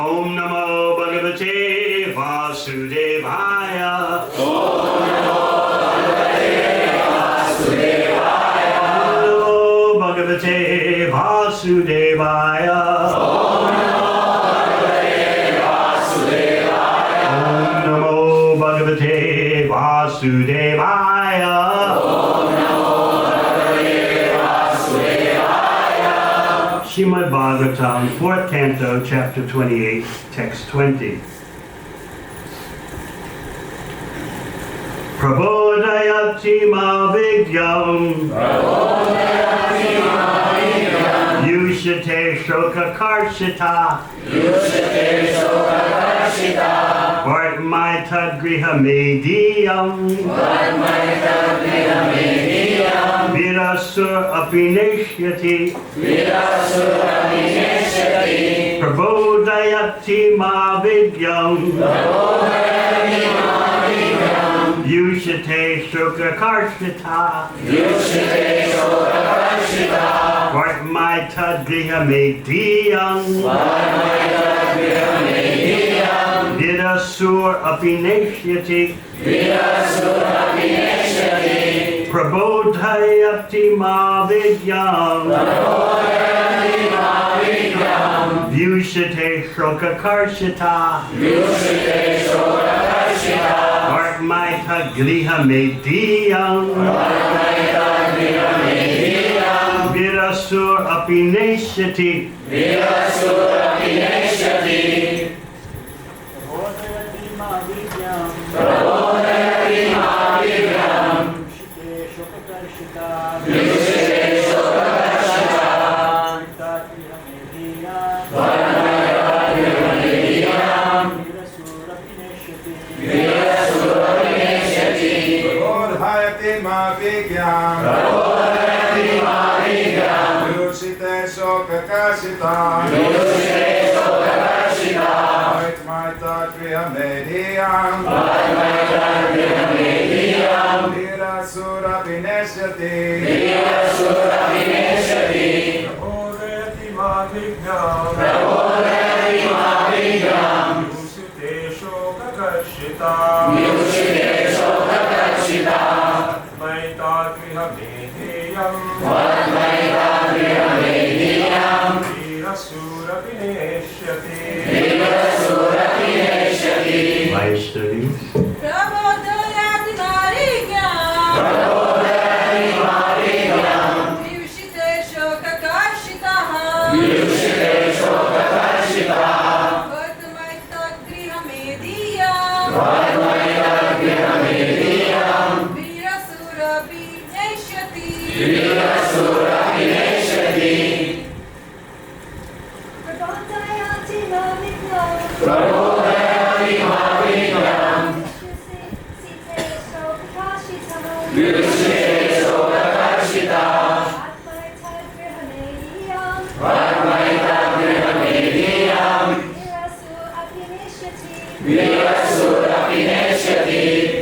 Om Namo Bhagavate Vasudevaya. Om Namo Bhagavate Vasudevaya. Om Namo Bhagavate Vasudevaya. Srimad Bhagavatam, 4th Canto, Chapter 28, Text 20. Prabodhayati mavidyam Yushate shoka karshita Vartmai tadgriha mediyam Virasur apineshyati Prabodhayati mavidyam Yushate shoka karshita Vartmai tadgriha mediyam Virasur apineshyati Prabodhayati mavidyam Vyushate shoka karshita Vartmai tadgriha mediyam Virasur apineshyati My studies.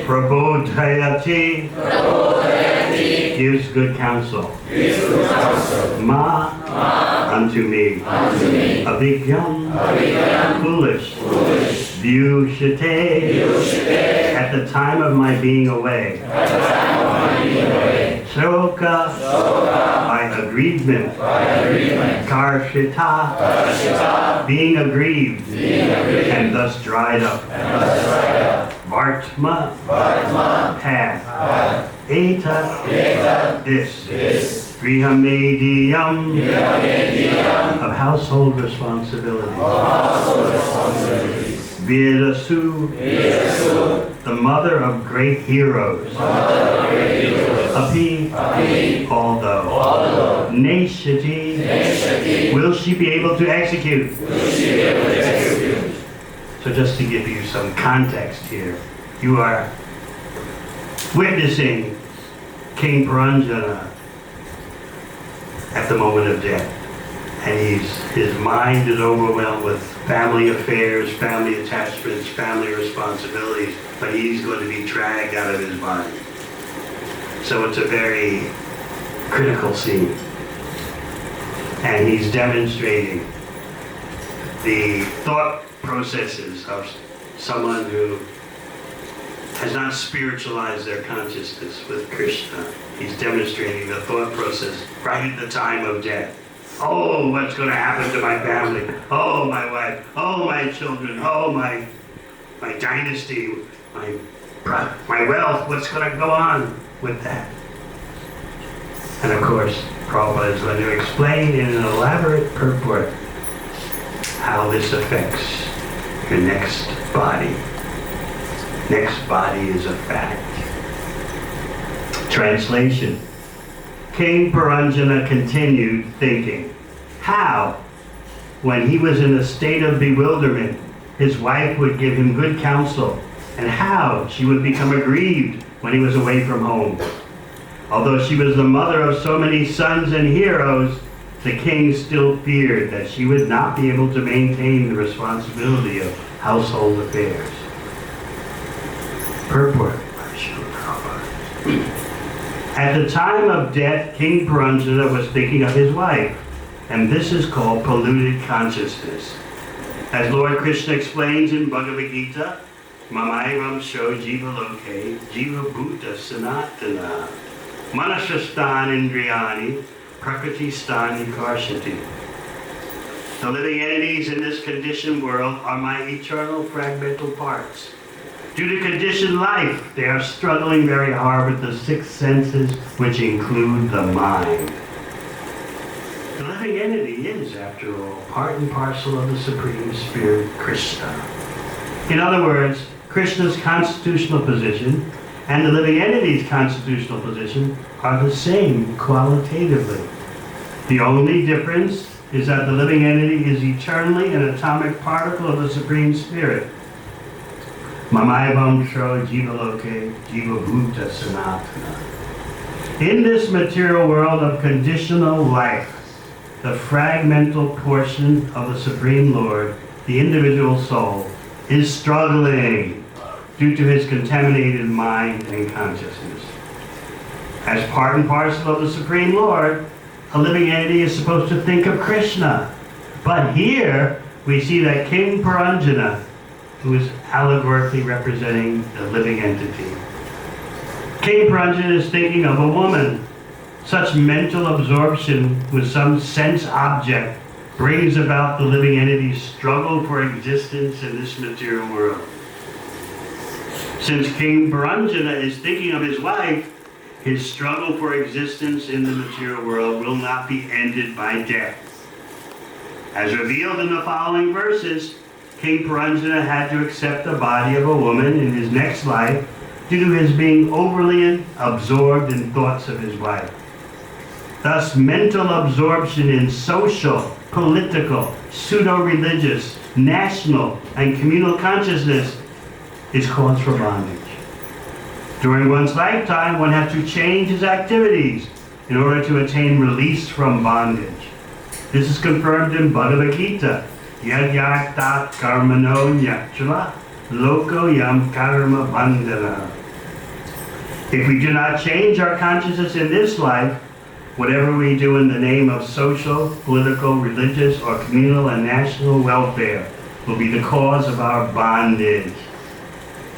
Prabodhayati gives good counsel. Ma unto me. Avigyam foolish. Vyushate at the time of my being away. Shoka by aggrievement. Karshita being aggrieved and thus dried up. Vartma path. Eta this. Grihamediyam of household responsibilities. Virasu the mother of great heroes. Api although. Neshati will she be able to execute. So just to give you some context here, you are witnessing King Puranjana at the moment of death. And his mind is overwhelmed with family affairs, family attachments, family responsibilities, but he's going to be dragged out of his body. So it's a very critical scene. And he's demonstrating the thought processes of someone who has not spiritualized their consciousness with Krishna. He's demonstrating the thought process right at the time of death. Oh, what's going to happen to my family? Oh, my wife. Oh, my children. Oh, my dynasty. My wealth. What's going to go on with that? And of course, Prabhupada is going to explain in an elaborate purport how this affects your next body. Next body is a fact. Translation. King Puranjana continued thinking, how, when he was in a state of bewilderment, his wife would give him good counsel, and how she would become aggrieved when he was away from home. Although she was the mother of so many sons and heroes, the king still feared that she would not be able to maintain the responsibility of household affairs. Purport by Srila Prabhupada. At the time of death, King Puranjana was thinking of his wife, and this is called polluted consciousness. As Lord Krishna explains in Bhagavad Gita, Mamaivam sho jiva loke, jiva bhuta sanatana, manashastan indriyani, prakriti stani karshati. The living entities in this conditioned world are my eternal fragmental parts. Due to conditioned life, they are struggling very hard with the six senses, which include the mind. The living entity is, after all, part and parcel of the Supreme Spirit, Krishna. In other words, Krishna's constitutional position and the living entity's constitutional position are the same qualitatively. The only difference is that the living entity is eternally an atomic particle of the Supreme Spirit. Mamaivam sho jiva loke, jiva bhuta sanatana. In this material world of conditional life, the fragmental portion of the Supreme Lord, the individual soul, is struggling due to his contaminated mind and consciousness. As part and parcel of the Supreme Lord, a living entity is supposed to think of Krishna. But here, we see that King Puranjana, who is allegorically representing the living entity. King Puranjana is thinking of a woman. Such mental absorption with some sense object brings about the living entity's struggle for existence in this material world. Since King Puranjana is thinking of his wife, his struggle for existence in the material world will not be ended by death. As revealed in the following verses, King Puranjana had to accept the body of a woman in his next life due to his being overly absorbed in thoughts of his wife. Thus, mental absorption in social, political, pseudo-religious, national, and communal consciousness is cause for bondage. During one's lifetime, one has to change his activities in order to attain release from bondage. This is confirmed in Bhagavad Gita. Yadyartat karmano nyachva loko yam karma bandhana. If we do not change our consciousness in this life, whatever we do in the name of social, political, religious, or communal and national welfare will be the cause of our bondage.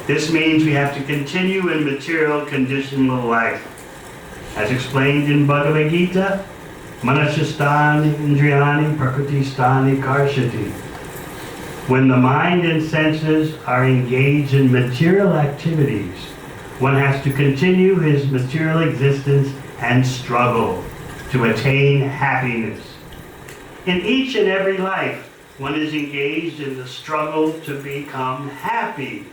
This means we have to continue in material conditional life. As explained in Bhagavad Gita, Manashastani indriyani prakriti stani karshati. When the mind and senses are engaged in material activities, one has to continue his material existence and struggle to attain happiness. In each and every life, one is engaged in the struggle to become happy.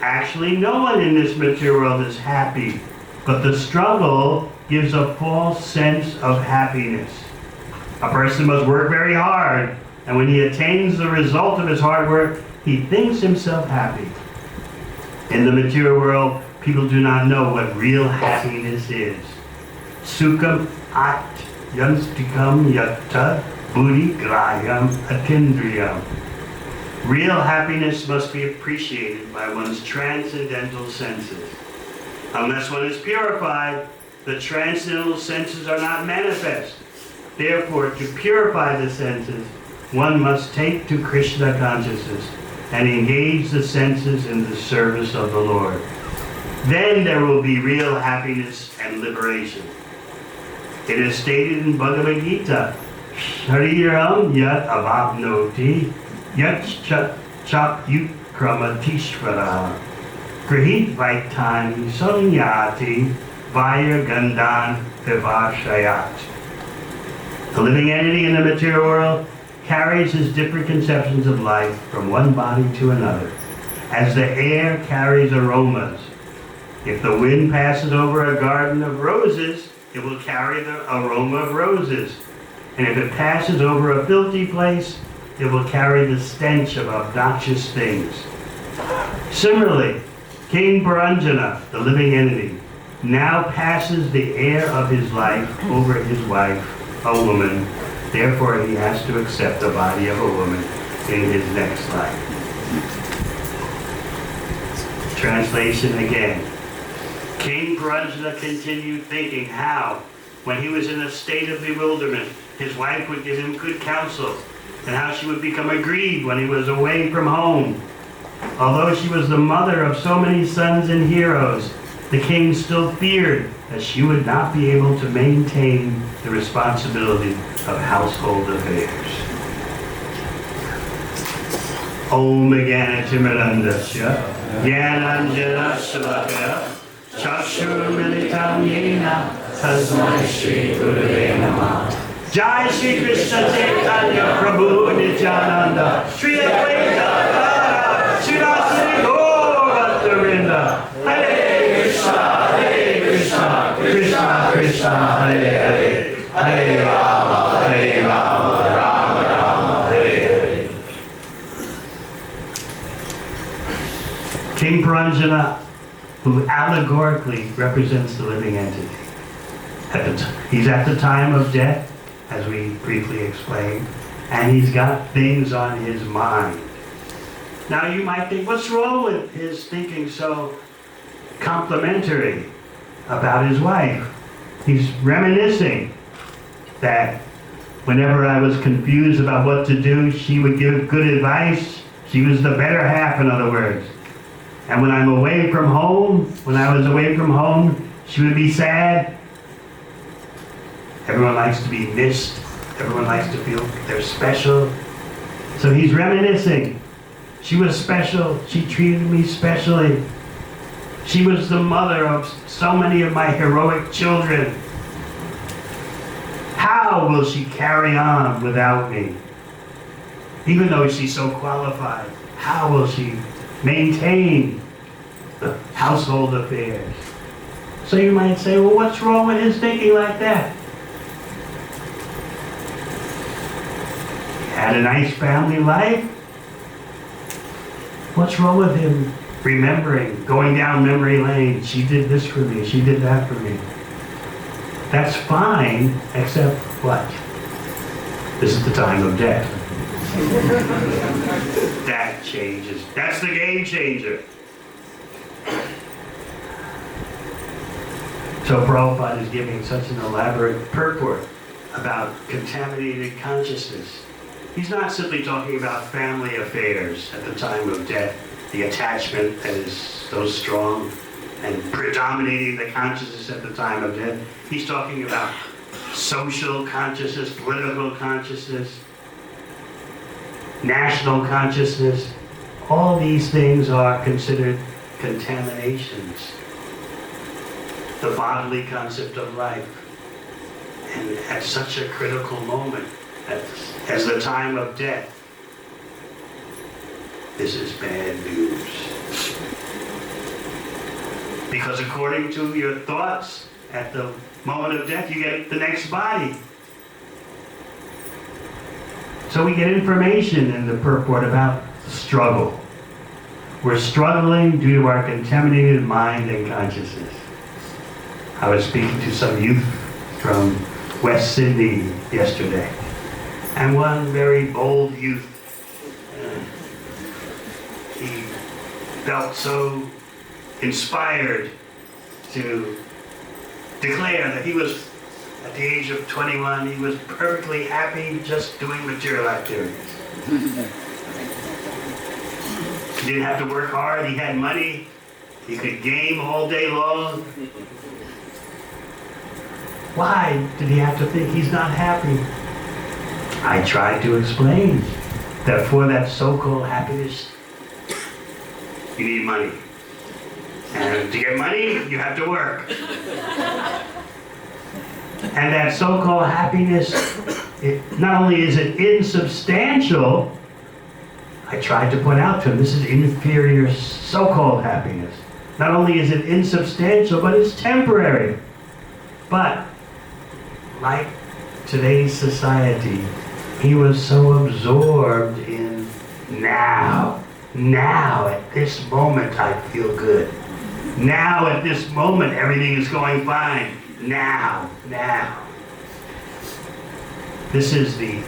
Actually, no one in this material world is happy, but the struggle gives a false sense of happiness. A person must work very hard, and when he attains the result of his hard work, he thinks himself happy. In the material world, people do not know what real happiness is. Sukham at yanstikam yatta buddhi grayam atindriyam. Real happiness must be appreciated by one's transcendental senses. Unless one is purified, the transcendental senses are not manifest. Therefore, to purify the senses, one must take to Krishna consciousness and engage the senses in the service of the Lord. Then there will be real happiness and liberation. It is stated in Bhagavad Gita, Shariram yat avapnoti yat chap yukramatishvara grihit vaitani sonyati vaya gandan vivashayat. The living entity in the material world carries his different conceptions of life from one body to another, as the air carries aromas. If the wind passes over a garden of roses, it will carry the aroma of roses. And if it passes over a filthy place, it will carry the stench of obnoxious things. Similarly, King Paranjana, the living entity, now passes the air of his life over his wife, a woman. Therefore, he has to accept the body of a woman in his next life. Translation again. King Paranjana continued thinking how, when he was in a state of bewilderment, his wife would give him good counsel, and how she would become aggrieved when he was away from home. Although she was the mother of so many sons and heroes, the king still feared that she would not be able to maintain the responsibility of household affairs. Om Jnana-Timirandasya Jnananjana Shalakaya Chakshurmilitam Yena Tasmai Shri Gurave Namah. Jai Shri Krishna Chaitanya Prabhu Nityananda Shri Advaita Gadadhara Srivasadi Gaur Bhattavinda. Hare Krishna, Krishna Krishna, Hare Hare, Hare Rama, Rama Rama, Hare Hare. King Paranjana, who allegorically represents the living entity. He's at the time of death, as we briefly explained, and he's got things on his mind. Now you might think, what's wrong with his thinking so complimentary about his wife? He's reminiscing that whenever I was confused about what to do, she would give good advice. She was the better half, in other words. And when I'm away from home, when I was away from home, she would be sad. Everyone likes to be missed. Everyone likes to feel they're special. So he's reminiscing. She was special. She treated me specially. She was the mother of so many of my heroic children. How will she carry on without me? Even though she's so qualified, how will she maintain the household affairs? So you might say, well, what's wrong with his thinking like that? He had a nice family life. What's wrong with him remembering, going down memory lane? She did this for me, she did that for me. That's fine, except what? This is the time of death. That changes. That's the game changer. So Prabhupada is giving such an elaborate purport about contaminated consciousness. He's not simply talking about family affairs at the time of death, the attachment that is so strong and predominating the consciousness at the time of death. He's talking about social consciousness, political consciousness, national consciousness. All these things are considered contaminations. The bodily concept of life. And at such a critical moment, as the time of death, this is bad news. Because according to your thoughts, at the moment of death, you get the next body. So we get information in the purport about struggle. We're struggling due to our contaminated mind and consciousness. I was speaking to some youth from West Sydney yesterday, and one very bold youth, he felt so inspired to declare that he was At the age of 21, he was perfectly happy just doing material activities. He didn't have to work hard, he had money, he could game all day long. Why did he have to think he's not happy? I tried to explain that for that so-called happiness, you need money. And to get money, you have to work. And that so-called happiness, not only is it insubstantial, I tried to point out to him, this is inferior so-called happiness. Not only is it insubstantial, but it's temporary. But, like today's society, he was so absorbed in now. Now, at this moment, I feel good. Now, at this moment, everything is going fine. Now. This is the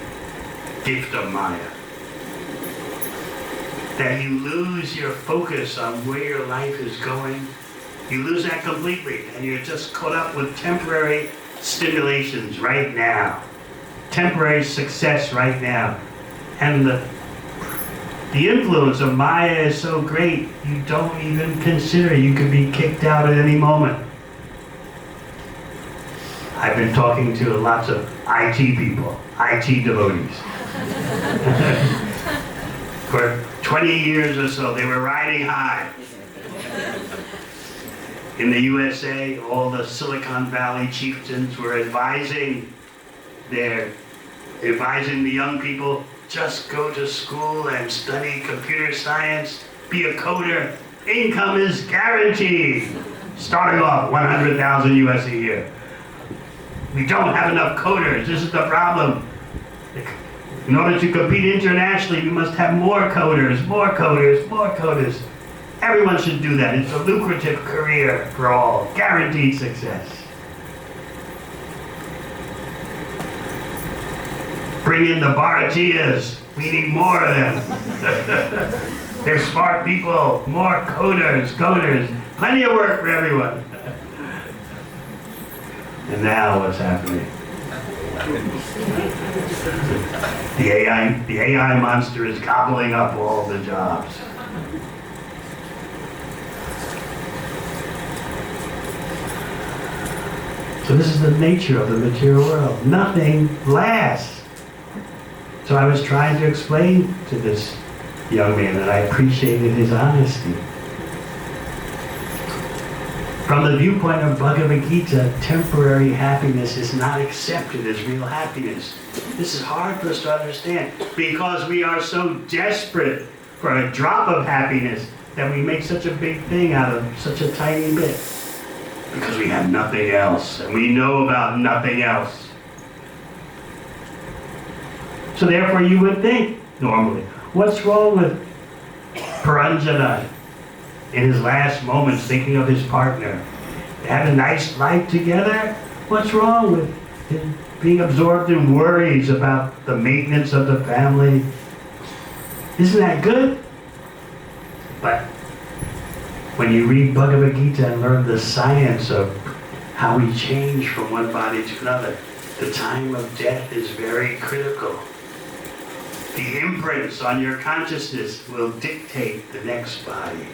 gift of Maya. That you lose your focus on where your life is going. You lose that completely, and you're just caught up with temporary stimulations right now. Temporary success right now. And the influence of Maya is so great, you don't even consider you could be kicked out at any moment. I've been talking to lots of IT people, IT devotees. For 20 years or so, they were riding high. In the USA, all the Silicon Valley chieftains were advising the young people, just go to school and study computer science, be a coder, income is guaranteed. Starting off 100,000 US a year. We don't have enough coders, this is the problem. In order to compete internationally, we must have more coders. Everyone should do that. It's a lucrative career for all. Guaranteed success. Bring in the Bharatiyas. We need more of them. They're smart people. More coders. Plenty of work for everyone. And now what's happening? The AI monster is gobbling up all the jobs. So this is the nature of the material world. Nothing lasts. So I was trying to explain to this young man, and I appreciated his honesty. From the viewpoint of Bhagavad Gita, temporary happiness is not accepted as real happiness. This is hard for us to understand because we are so desperate for a drop of happiness that we make such a big thing out of such a tiny bit. Because we have nothing else, and we know about nothing else. So therefore you would think, normally, what's wrong with Paranjana in his last moments thinking of his partner? They had a nice life together. What's wrong with him being absorbed in worries about the maintenance of the family? Isn't that good? But when you read Bhagavad Gita and learn the science of how we change from one body to another, the time of death is very critical. The imprints on your consciousness will dictate the next body.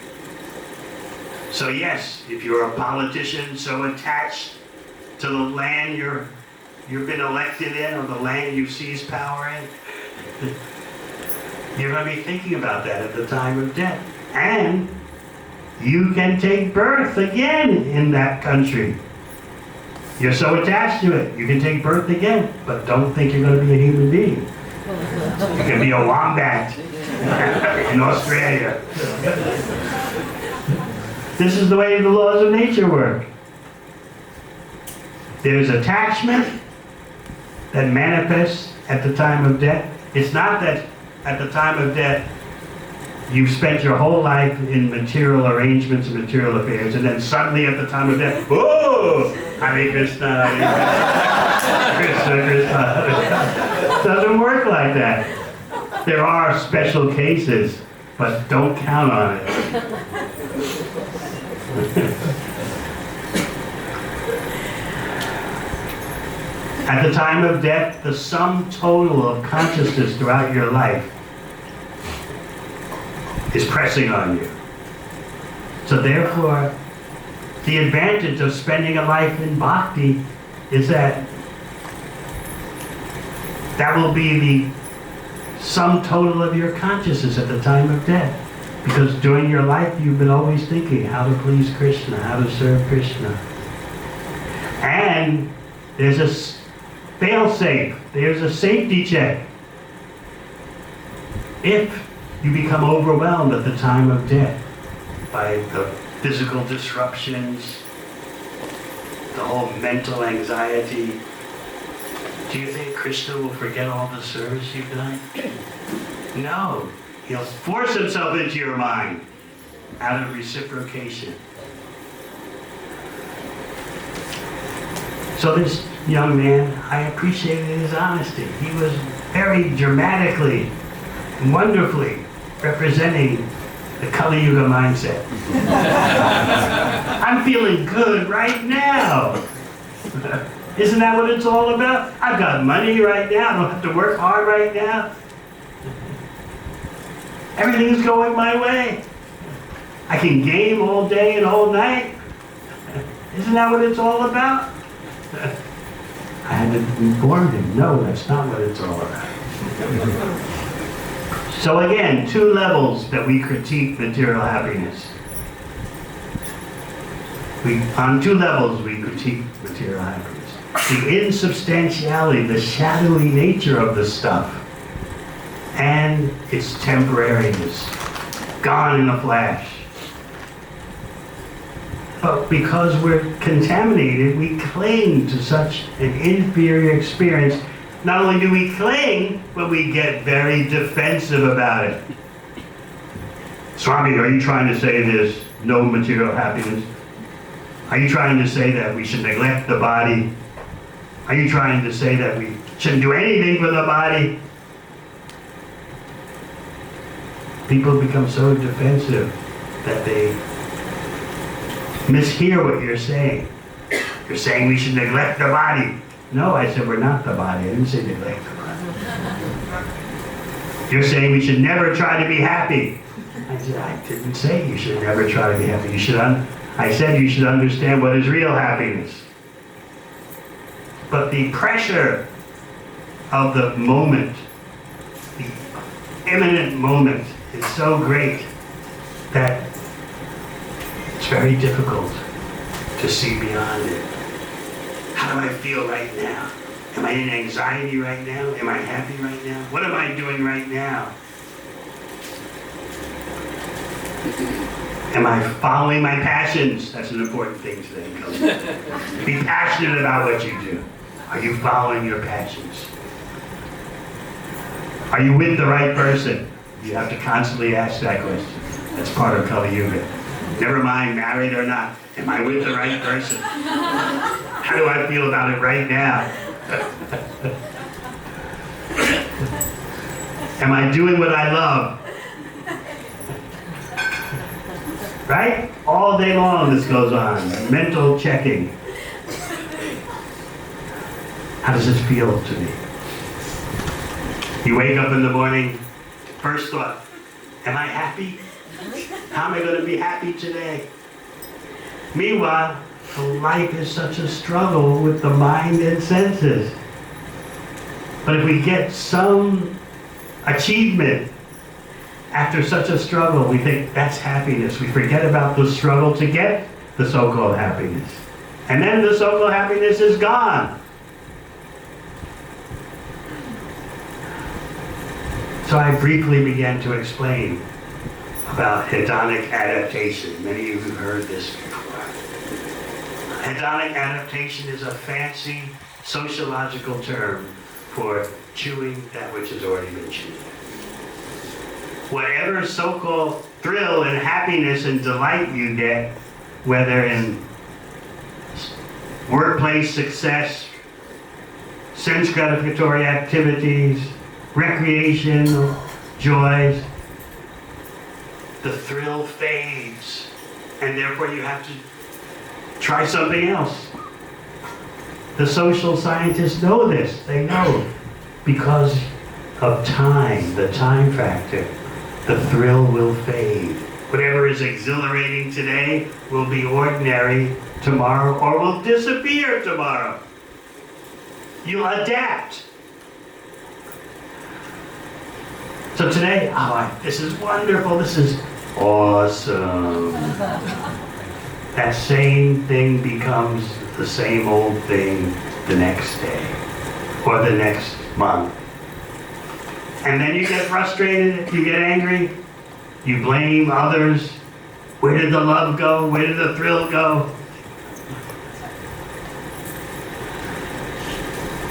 So yes, if you're a politician so attached to the land you've been elected in, or the land you've seized power in, you're going to be thinking about that at the time of death. And you can take birth again in that country. You're so attached to it, you can take birth again, but don't think you're going to be a human being. You can be a wombat in Australia. This is the way the laws of nature work. There's attachment that manifests at the time of death. It's not that at the time of death you've spent your whole life in material arrangements and material affairs, and then suddenly at the time of death, whoa! Hare Krishna, Krishna, Krishna. It doesn't work like that. There are special cases, but don't count on it. At the time of death, the sum total of consciousness throughout your life is pressing on you. So therefore, the advantage of spending a life in bhakti is that will be the sum total of your consciousness at the time of death. Because during your life, you've been always thinking how to please Krishna, how to serve Krishna. And there's a fail-safe, there's a safety check. If you become overwhelmed at the time of death by the physical disruptions, the whole mental anxiety, do you think Krishna will forget all the service you've done? No. He'll force himself into your mind out of reciprocation. So this young man, I appreciated his honesty. He was very dramatically and wonderfully representing the Kali Yuga mindset. I'm feeling good right now. Isn't that what it's all about? I've got money right now. I don't have to work hard right now. Everything's going my way. I can game all day and all night. Isn't that what it's all about? I had to inform him, no, that's not what it's all about. So again, two levels that we critique material happiness. On two levels we critique material happiness. The insubstantiality, the shadowy nature of the stuff, and its temporariness, gone in a flash. But because we're contaminated, we cling to such an inferior experience. Not only do we cling, but we get very defensive about it. Swami, are you trying to say there's no material happiness? Are you trying to say that we should neglect the body? Are you trying to say that we shouldn't do anything for the body? People become so defensive that they mishear what you're saying. You're saying we should neglect the body. No, I said we're not the body. I didn't say neglect the body. You're saying we should never try to be happy. I said, I didn't say you should never try to be happy. I said you should understand what is real happiness. But the pressure of the moment, the imminent moment, is so great that it's very difficult to see beyond it. How do I feel right now? Am I in anxiety right now? Am I happy right now? What am I doing right now? Am I following my passions? That's an important thing today. Be passionate about what you do. Are you following your passions? Are you with the right person? You have to constantly ask that question. That's part of Kali Yuga. Never mind married or not. Am I with the right person? How do I feel about it right now? Am I doing what I love? Right? All day long this goes on. Mental checking. How does this feel to me? You wake up in the morning, first thought, am I happy? How am I going to be happy today? Meanwhile, life is such a struggle with the mind and senses. But if we get some achievement after such a struggle, we think that's happiness. We forget about the struggle to get the so-called happiness. And then the so-called happiness is gone. So I briefly began to explain about hedonic adaptation. Many of you have heard this before. Hedonic adaptation is a fancy sociological term for chewing that which has already been chewed. Whatever so-called thrill and happiness and delight you get, whether in workplace success, sense gratificatory activities, recreation, joys, the thrill fades, and therefore you have to try something else. The social scientists know this. They know because of time, the time factor. The thrill will fade. Whatever is exhilarating today will be ordinary tomorrow or will disappear tomorrow. You'll adapt. So today, this is wonderful, this is awesome. That same thing becomes the same old thing the next day or the next month. And then you get frustrated, you get angry, you blame others. Where did the love go? Where did the thrill go?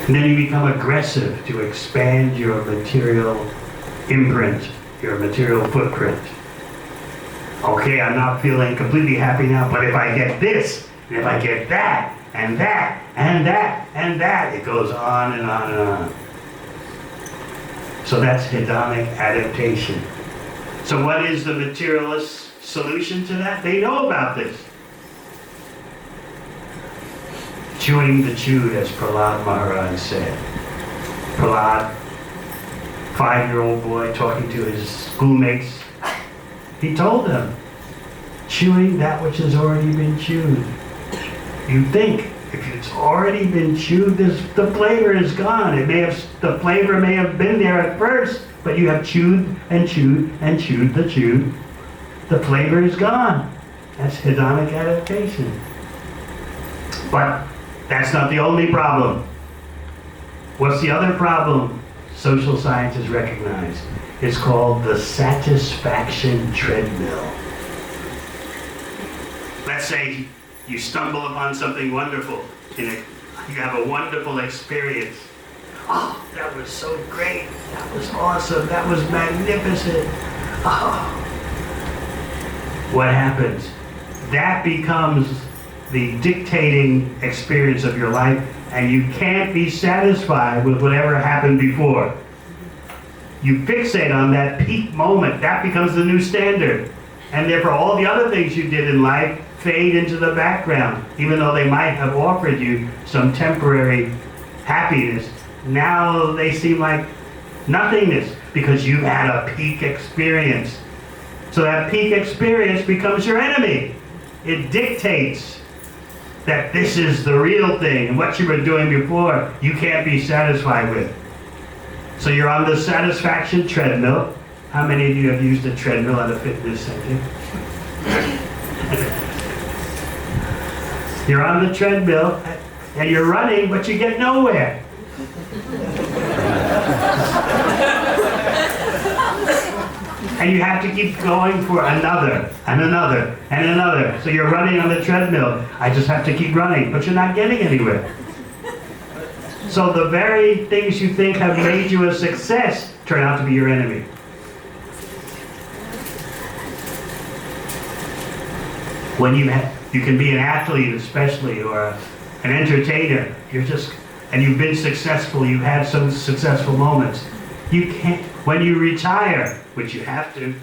And then you become aggressive to expand your material imprint, your material footprint. Okay, I'm not feeling completely happy now, but if I get this, and if I get that, and that, and that, and that, it goes on and on and on. So that's hedonic adaptation. So what is the materialist solution to that? They know about this. Chewing the chewed, as Prahlad Maharaj said. Prahlad, 5-year-old boy talking to his schoolmates, he told them, chewing that which has already been chewed. You think, if it's already been chewed, the flavor is gone. The flavor may have been there at first, but you have chewed and chewed and chewed the chewed. The flavor is gone. That's hedonic adaptation. But that's not the only problem. What's the other problem social scientists recognize? It's called the satisfaction treadmill. Let's say you stumble upon something wonderful. You have a wonderful experience. Oh, that was so great. That was awesome. That was magnificent. Oh. What happens? That becomes the dictating experience of your life, and you can't be satisfied with whatever happened before. You fixate on that peak moment. That becomes the new standard. And therefore all the other things you did in life fade into the background, even though they might have offered you some temporary happiness. Now they seem like nothingness because you had a peak experience. So that peak experience becomes your enemy. It dictates that this is the real thing, and what you were doing before you can't be satisfied with. So you're on the satisfaction treadmill. How many of you have used a treadmill at a fitness center? You're on the treadmill and you're running, but you get nowhere. And you have to keep going for another, and another, and another. So you're running on the treadmill. I just have to keep running, but you're not getting anywhere. So the very things you think have made you a success turn out to be your enemy. When you can be an athlete especially, or an entertainer, and you've been successful, you've had some successful moments. You can't, when you retire, which you have to,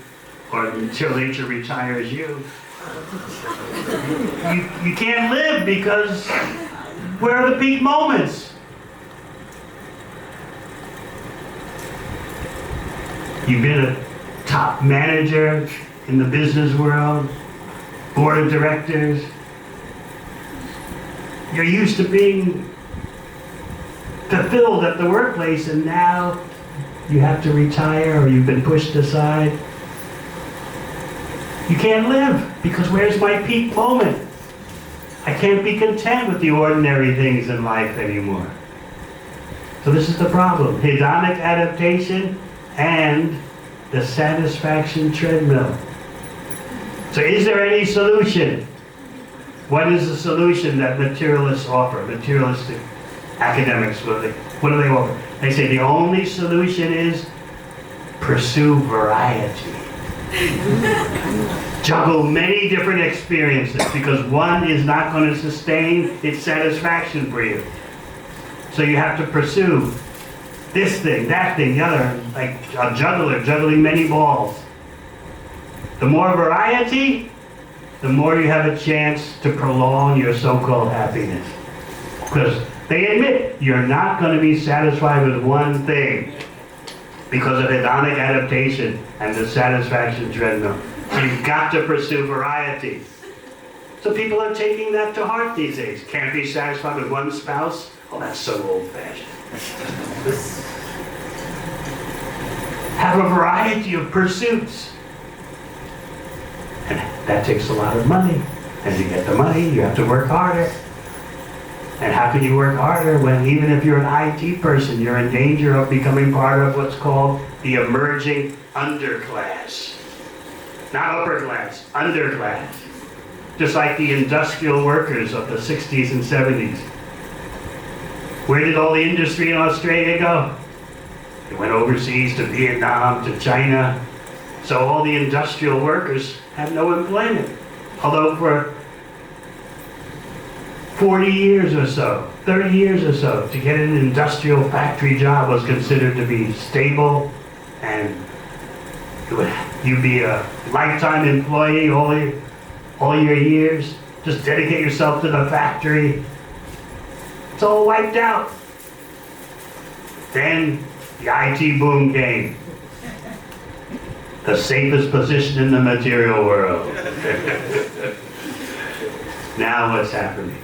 or until nature retires you, you can't live because where are the peak moments? You've been a top manager in the business world, board of directors. You're used to being fulfilled at the workplace, and now you have to retire or you've been pushed aside. You can't live because where's my peak moment? I can't be content with the ordinary things in life anymore. So this is the problem. Hedonic adaptation and the satisfaction treadmill. So is there any solution? What is the solution that materialists offer? Materialistic academics, what do they offer? They say the only solution is pursue variety. Juggle many different experiences, because one is not going to sustain its satisfaction for you. So you have to pursue this thing, that thing, the other, like a juggler juggling many balls. The more variety, the more you have a chance to prolong your so-called happiness. Because They admit you're not going to be satisfied with one thing because of hedonic adaptation and the satisfaction treadmill. So you've got to pursue variety. So people are taking that to heart these days. Can't be satisfied with one spouse? Oh, that's so old-fashioned. Have a variety of pursuits. And that takes a lot of money. And to get the money, you have to work harder. And how can you work harder when even if you're an IT person, you're in danger of becoming part of what's called the emerging underclass. Not upper class, underclass. Just like the industrial workers of the 60s and 70s. Where did all the industry in Australia go? It went overseas to Vietnam, to China. So all the industrial workers have no employment. Although for 40 years or so, 30 years or so, to get an industrial factory job was considered to be stable, and you'd be a lifetime employee all your years. Just dedicate yourself to the factory. It's all wiped out. Then the IT boom came. The safest position in the material world. Now what's happening?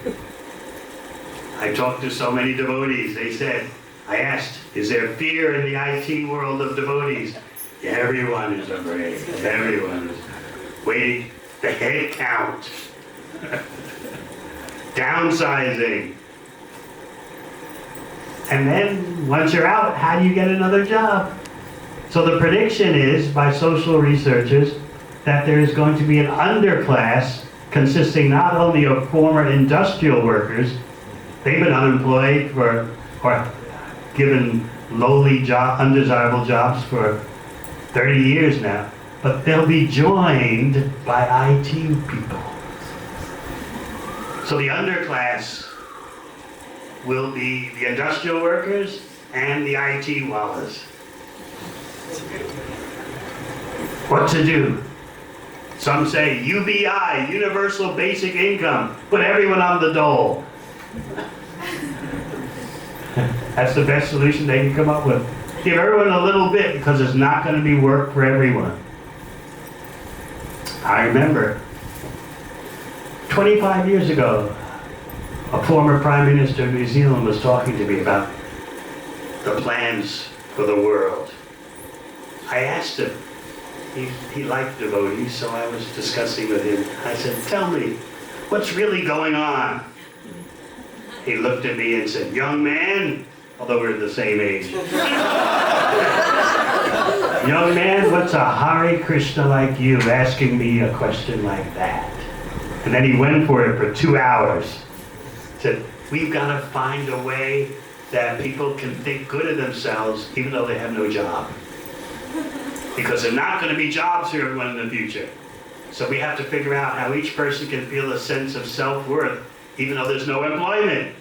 I talked to so many devotees. They said, I asked, is there fear in the IT world of devotees? Yeah, everyone is afraid. Everyone is waiting. The head count. Downsizing. And then once you're out, how do you get another job? So the prediction is, by social researchers, that there is going to be an underclass consisting not only of former industrial workers, they've been unemployed or given lowly undesirable jobs for 30 years now, but they'll be joined by IT people. So the underclass will be the industrial workers and the IT wallahs. What to do? Some say UBI, Universal Basic Income, put everyone on the dole. That's the best solution they can come up with. Give everyone a little bit because there's not going to be work for everyone. I remember 25 years ago, a former Prime Minister of New Zealand was talking to me about the plans for the world. I asked him, he liked devotees, so I was discussing with him. I said, tell me, what's really going on? He looked at me and said, young man, although we're the same age. Young man, what's a Hare Krishna like you asking me a question like that? And then he went for it for 2 hours. Said, we've got to find a way that people can think good of themselves even though they have no job. Because there are not going to be jobs for everyone in the future. So we have to figure out how each person can feel a sense of self-worth even though there's no employment.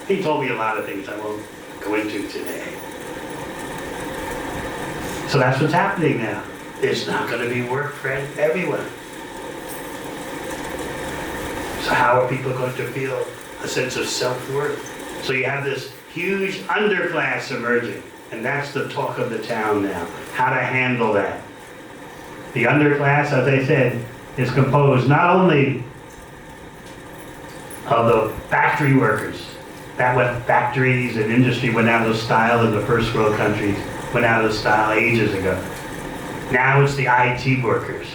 He told me a lot of things I won't go into today. So that's what's happening now. There's not going to be work for everyone. So how are people going to feel a sense of self-worth? So you have this huge underclass emerging, and that's the talk of the town now. How to handle that. The underclass, as I said, is composed not only of the factory workers. That what factories and industry went out of style in the first world countries, went out of style ages ago. Now it's the IT workers.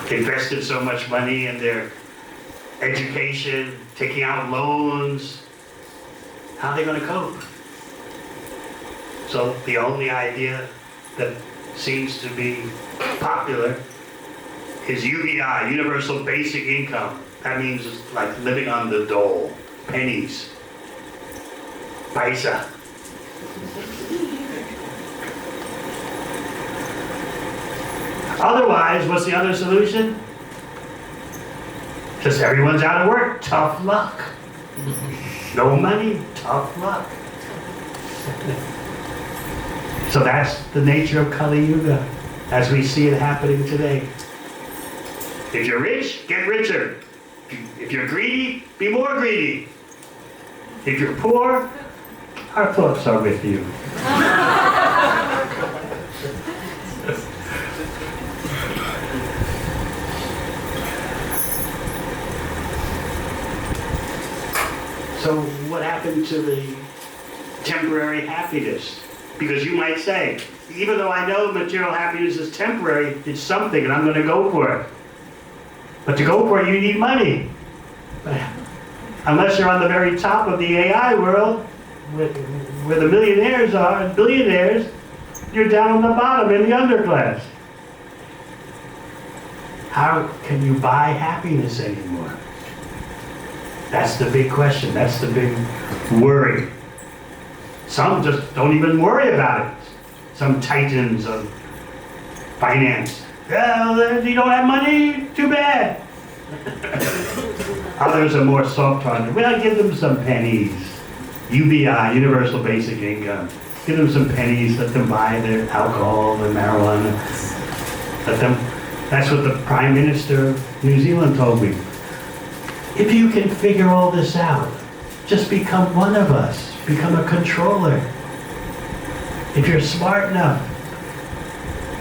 They invested so much money in their education, taking out loans. How are they going to cope? So the only idea that seems to be popular is UBI, Universal Basic Income. That means it's like living on the dole, pennies, paisa. Otherwise, what's the other solution? Just everyone's out of work, tough luck. No money, tough luck. So that's the nature of Kali Yuga as we see it happening today. If you're rich, get richer. If you're greedy, be more greedy. If you're poor, our thoughts are with you. So what happened to the temporary happiness? Because you might say, even though I know material happiness is temporary, it's something and I'm going to go for it. But to go for it, you need money. Unless you're on the very top of the AI world, where the millionaires are and billionaires, you're down on the bottom in the underclass. How can you buy happiness anymore? That's the big question. That's the big worry. Some just don't even worry about it. Some titans of finance. Well, you don't have money? Too bad. Others are more soft-hearted. Well, give them some pennies. UBI, Universal Basic Income. Give them some pennies. Let them buy their alcohol, their marijuana. That's what the Prime Minister of New Zealand told me. If you can figure all this out, just become one of us. Become a controller. If you're smart enough,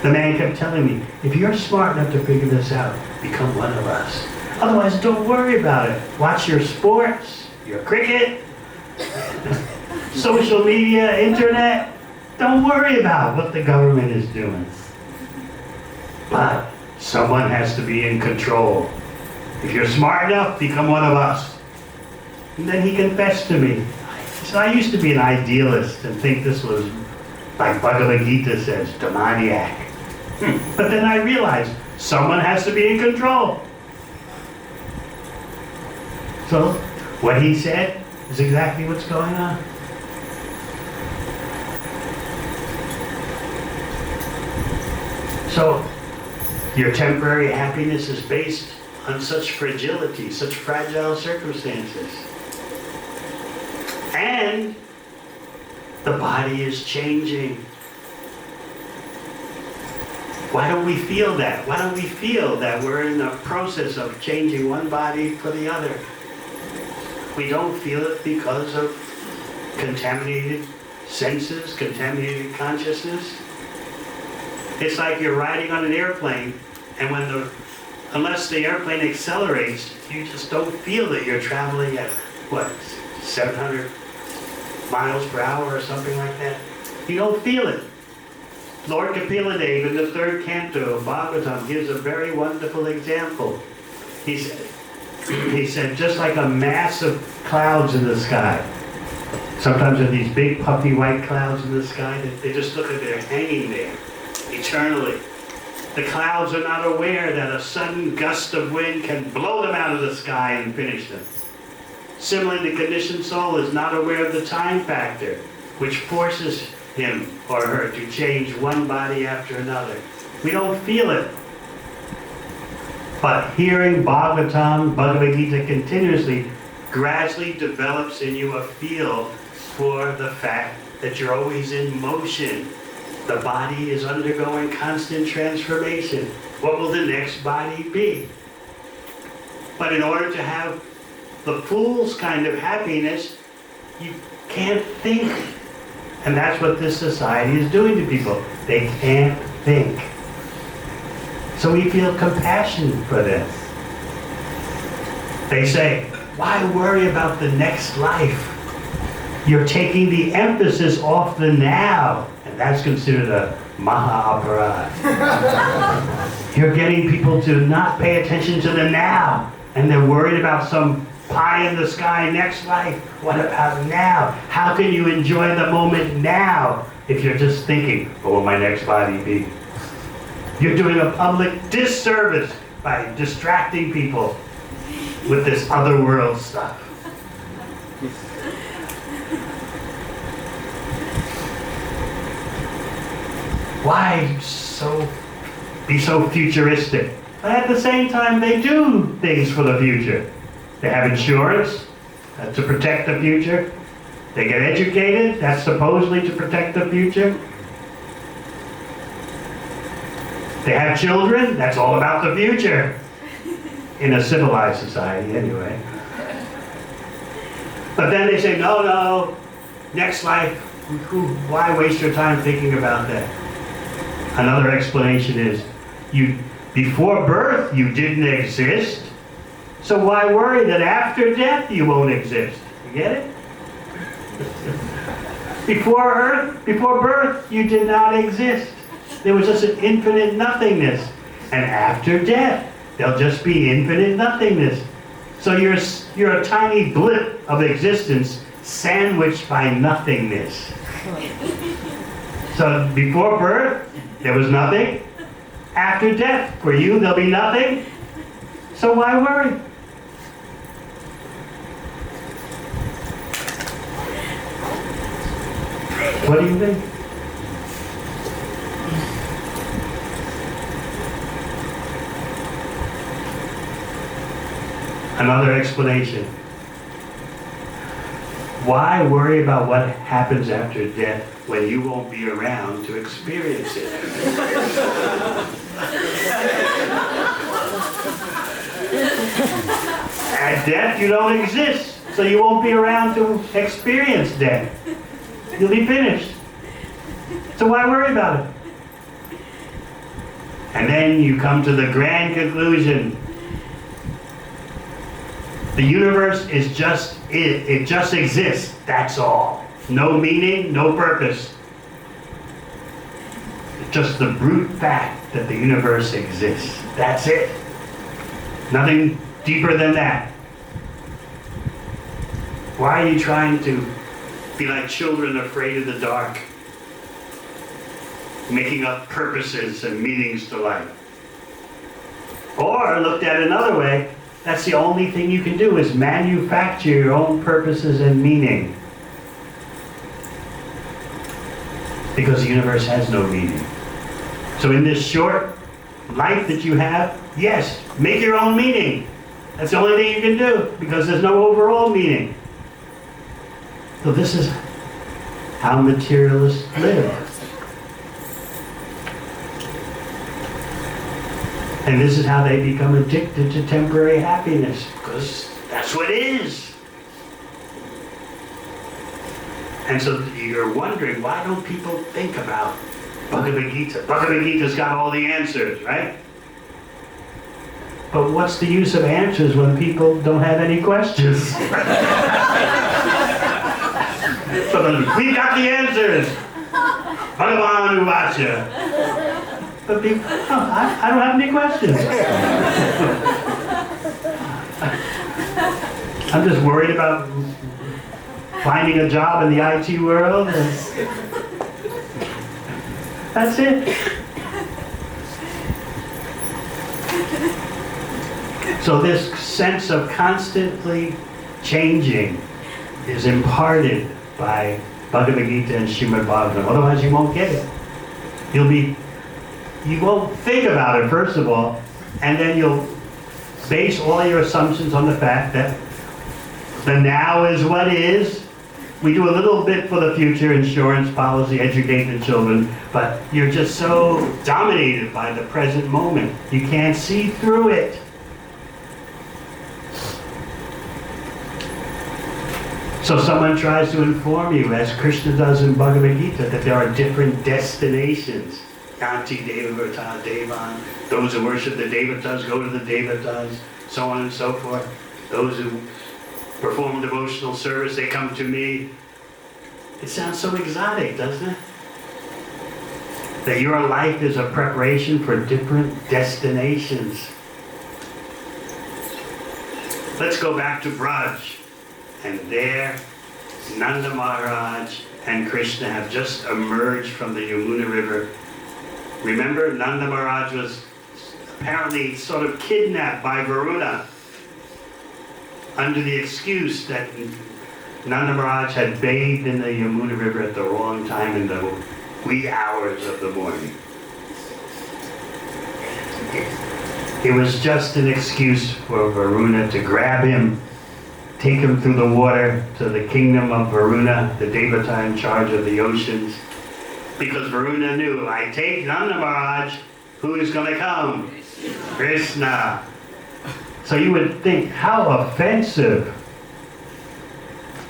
the man kept telling me, if you're smart enough to figure this out, become one of us. Otherwise, don't worry about it. Watch your sports, your cricket, social media, internet. Don't worry about what the government is doing. But someone has to be in control. If you're smart enough, become one of us. And then he confessed to me. He said, I used to be an idealist and think this was, like Bhagavad Gita says, demoniac. But then I realized someone has to be in control. So what he said is exactly what's going on. So your temporary happiness is based on such fragility, such fragile circumstances. And the body is changing. Why don't we feel that? Why don't we feel that we're in the process of changing one body for the other? We don't feel it because of contaminated senses, contaminated consciousness. It's like you're riding on an airplane, and unless the airplane accelerates, you just don't feel that you're traveling at, 700 miles per hour or something like that? You don't feel it. Lord Kapila in the third canto of Bhagavatam gives a very wonderful example. He said, just like a mass of clouds in the sky. Sometimes there are these big puffy white clouds in the sky that they just look like they're hanging there eternally. The clouds are not aware that a sudden gust of wind can blow them out of the sky and finish them. Similarly, the conditioned soul is not aware of the time factor, which forces him or her to change one body after another. We don't feel it. But hearing Bhagavad Gita continuously gradually develops in you a feel for the fact that you're always in motion. The body is undergoing constant transformation. What will the next body be? But in order to have the fool's kind of happiness, you can't think. And that's what this society is doing to people. They can't think. So we feel compassion for this. They say, why worry about the next life? You're taking the emphasis off the now. And that's considered a maha-aparad. You're getting people to not pay attention to the now. And they're worried about some pie in the sky next life. What about now? How can you enjoy the moment now if you're just thinking, what will my next body be? You're doing a public disservice by distracting people with this other world stuff. Why be so futuristic? But at the same time, they do things for the future. They have insurance to protect the future. They get educated, that's supposedly to protect the future. They have children, that's all about the future. in a civilized society anyway. But then they say, no, next life, why waste your time thinking about that? Another explanation is, before birth you didn't exist, so why worry that after death you won't exist? You get it? Before birth you did not exist. There was just an infinite nothingness. And after death, there'll just be infinite nothingness. So you're a tiny blip of existence sandwiched by nothingness. So before birth, there was nothing. After death, for you, there'll be nothing. So why worry? What do you think? Another explanation. Why worry about what happens after death when you won't be around to experience it? At death, you don't exist, so you won't be around to experience death. You'll be finished. So why worry about it? And then you come to the grand conclusion. The universe is just it. It just exists. That's all. No meaning, no purpose. Just the brute fact that the universe exists. That's it. Nothing deeper than that. Why are you trying to be like children afraid of the dark, making up purposes and meanings to life? Or, looked at another way, that's the only thing you can do, is manufacture your own purposes and meaning. Because the universe has no meaning. So in this short life that you have, yes, make your own meaning. That's the only thing you can do, because there's no overall meaning. So this is how materialists live. And this is how they become addicted to temporary happiness, because that's what it is. And so you're wondering, why don't people think about Bhagavad Gita? Bhagavad Gita's got all the answers, right? But what's the use of answers when people don't have any questions? So we've got the answers. Bhagavan Uvacha. But people, I don't have any questions. I'm just worried about finding a job in the IT world. That's it. So this sense of constantly changing is imparted by Bhagavad Gita and Srimad Bhagavatam. Otherwise you won't get it. You won't think about it, first of all, and then you'll base all your assumptions on the fact that the now is what is. We do a little bit for the future, insurance policy, educate the children, but you're just so dominated by the present moment. You can't see through it. So someone tries to inform you, as Krishna does in Bhagavad Gita, that there are different destinations. Yanti Devata Devan. Those who worship the Devatas go to the Devatas, so on and so forth. Those who perform devotional service, they come to me. It sounds so exotic, doesn't it? That your life is a preparation for different destinations. Let's go back to Braj. And there, Nanda Maharaj and Krishna have just emerged from the Yamuna River. Remember, Nanda Maharaj was apparently sort of kidnapped by Varuna under the excuse that Nanda Maharaj had bathed in the Yamuna River at the wrong time in the wee hours of the morning. It was just an excuse for Varuna to grab him, take him through the water to the kingdom of Varuna, the Devata in charge of the oceans. Because Varuna knew, I take Nanda Maharaj, who is going to come? Krishna. So you would think, how offensive.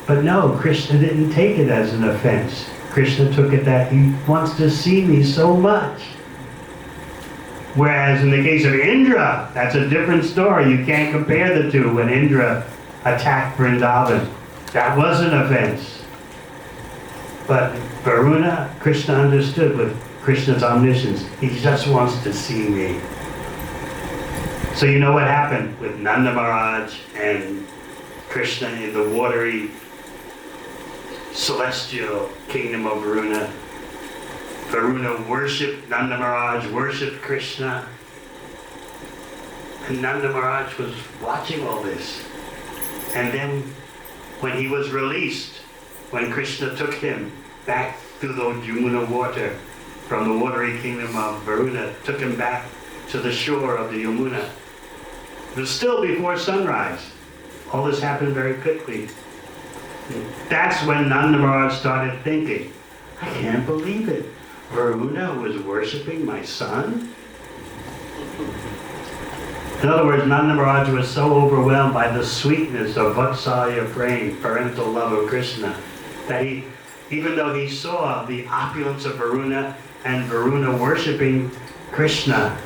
But no, Krishna didn't take it as an offense. Krishna took it that he wants to see me so much. Whereas in the case of Indra, that's a different story. You can't compare the two. When Indra attacked Vrindavan, that was an offense. But Varuna, Krishna understood with Krishna's omniscience. He just wants to see me. So you know what happened with Nanda Maharaj and Krishna in the watery celestial kingdom of Varuna. Varuna worshipped Nanda Maharaj, worshipped Krishna. And Nanda Maharaj was watching all this. And then when he was released, when Krishna took him back through the Yamuna water from the watery kingdom of Varuna, took him back to the shore of the Yamuna. It was still before sunrise. All this happened very quickly. That's when Nanda Maharaj started thinking, I can't believe it. Varuna was worshiping my son? In other words, Nanda Maharaj was so overwhelmed by the sweetness of Vatsalya prema, parental love of Krishna, that he, even though he saw the opulence of Varuna and Varuna worshiping Krishna,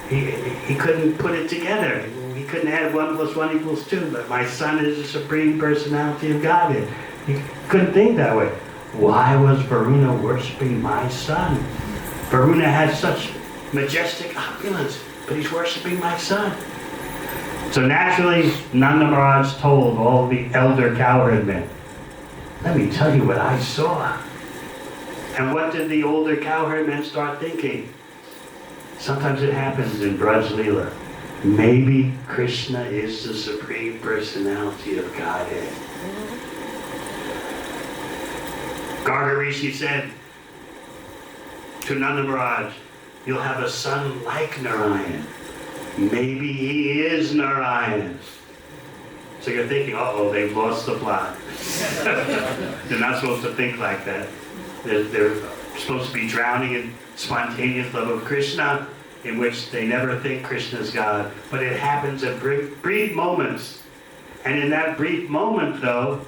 he couldn't put it together. He couldn't add 1 + 1 = 2, but my son is the Supreme Personality of Godhead. He couldn't think that way. Why was Varuna worshiping my son? Varuna had such majestic opulence, but he's worshiping my son. So naturally, Nanda Maharaj told all the elder cowherd men, let me tell you what I saw. And what did the older cowherd men start thinking? Sometimes it happens in Braj Leela. Maybe Krishna is the Supreme Personality of Godhead. Garga Rishi said to Nanda Maharaj, you'll have a son like Narayan. Maybe he is Narayan. So you're thinking, uh-oh, they've lost the plot. They're not supposed to think like that. They're supposed to be drowning in spontaneous love of Krishna, in which they never think Krishna's God. But it happens at brief moments. And in that brief moment, though,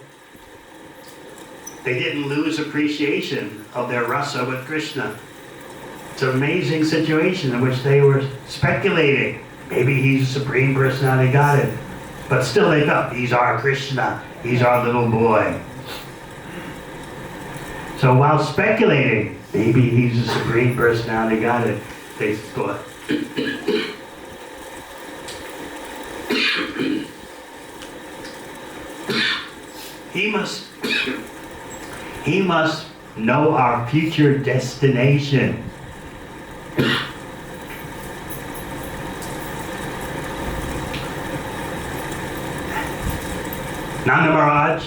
they didn't lose appreciation of their rasa with Krishna. It's an amazing situation in which they were speculating. Maybe he's the Supreme Personality of Godhead. But still they thought, he's our Krishna. He's our little boy. So while speculating, maybe he's the Supreme Personality of Godhead, they thought, he must know our future destination. Nanda Maharaj,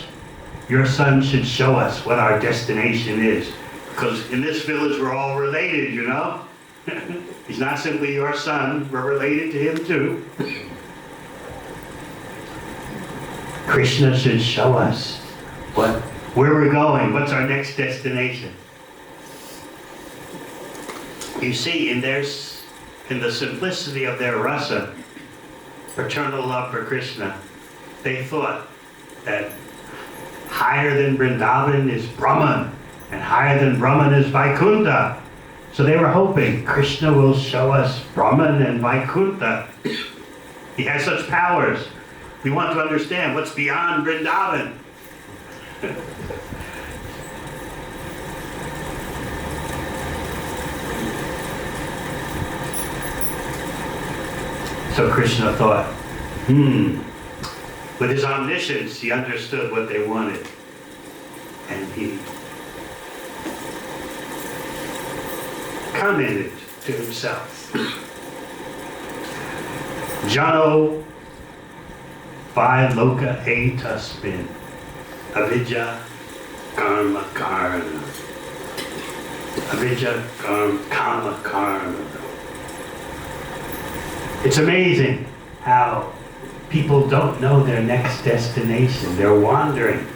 your son should show us what our destination is. Because in this village we're all related, you know? He's not simply your son, we're related to him too. Krishna should show us where we're going, what's our next destination. You see, in the simplicity of their rasa, paternal love for Krishna, they thought that higher than Vrindavan is Brahman, and higher than Brahman is Vaikuntha. So they were hoping Krishna will show us Brahman and Vaikuntha. He has such powers. We want to understand what's beyond Vrindavan. So Krishna thought, with his omniscience, he understood what they wanted. And he commented to himself, Jano Loka Etasmin Avidya Karma Karna. Avidya Karma Karna. It's amazing how people don't know their next destination. They're wandering.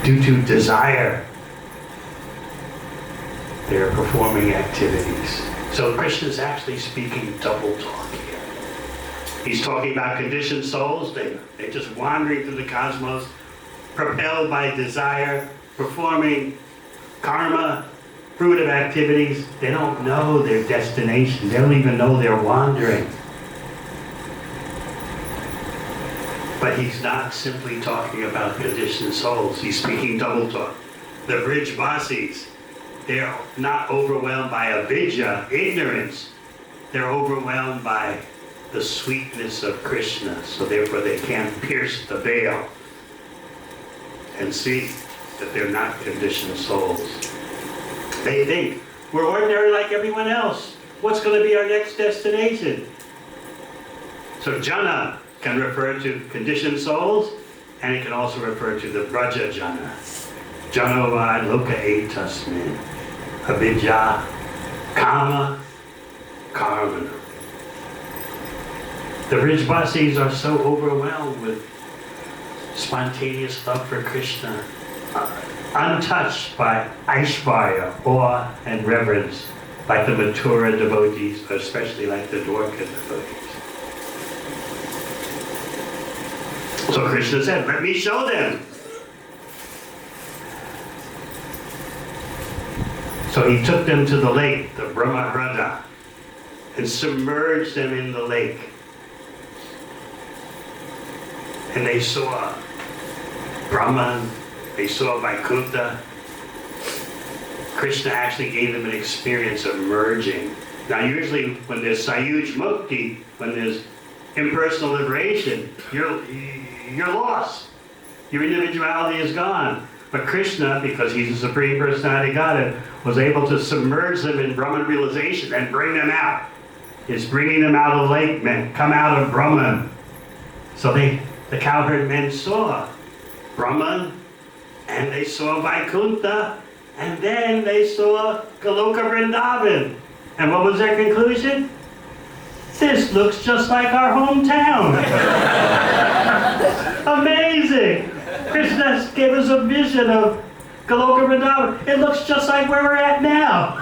Due to desire. They're performing activities. So Krishna's actually speaking double talk here. He's talking about conditioned souls. They're just wandering through the cosmos, propelled by desire, performing karma, fruit of activities. They don't know their destination. They don't even know they're wandering. But he's not simply talking about conditioned souls. He's speaking double talk. The Brijvasis, they're not overwhelmed by avidya, ignorance. They're overwhelmed by the sweetness of Krishna. So therefore they can't pierce the veil and see that they're not conditioned souls. They think, we're ordinary like everyone else. What's going to be our next destination? So jana can refer to conditioned souls, and it can also refer to the Braja jana. Janova loka etasmin. Avidya kama karmana. The Brijvasis are so overwhelmed with spontaneous love for Krishna, untouched by Aishvarya, awe and reverence, like the Mathura devotees, especially like the Dwarka devotees. So Krishna said, let me show them. So he took them to the lake, the Brahmahrada, and submerged them in the lake. And they saw Brahman, they saw Vaikuntha. Krishna actually gave them an experience of merging. Now usually when there's Sayuj Mukti, when there's impersonal liberation, you're lost. Your individuality is gone. But Krishna, because he's the Supreme Personality of Godhead, was able to submerge them in Brahman realization and bring them out. It's bringing them out of the lake, men. Come out of Brahman. So the cowherd men saw Brahman, and they saw Vaikuntha, and then they saw Goloka Vrindavan. And what was their conclusion? This looks just like our hometown. Amazing! Krishna gave us a vision of Goloka Vrindavan. It looks just like where we're at now.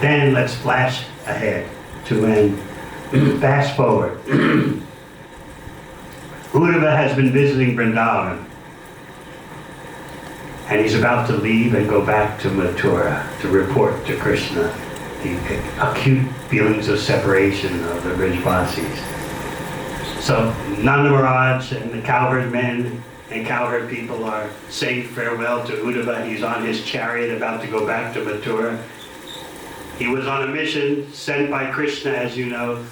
Then let's flash ahead to when, fast forward. Uddhava has been visiting Vrindavan, and he's about to leave and go back to Mathura to report to Krishna the acute feelings of separation of the Brijvasis. So Nanda Maharaj and the cowherd men and cowherd people are saying farewell to Uddhava. He's on his chariot about to go back to Mathura. He was on a mission sent by Krishna, as you know,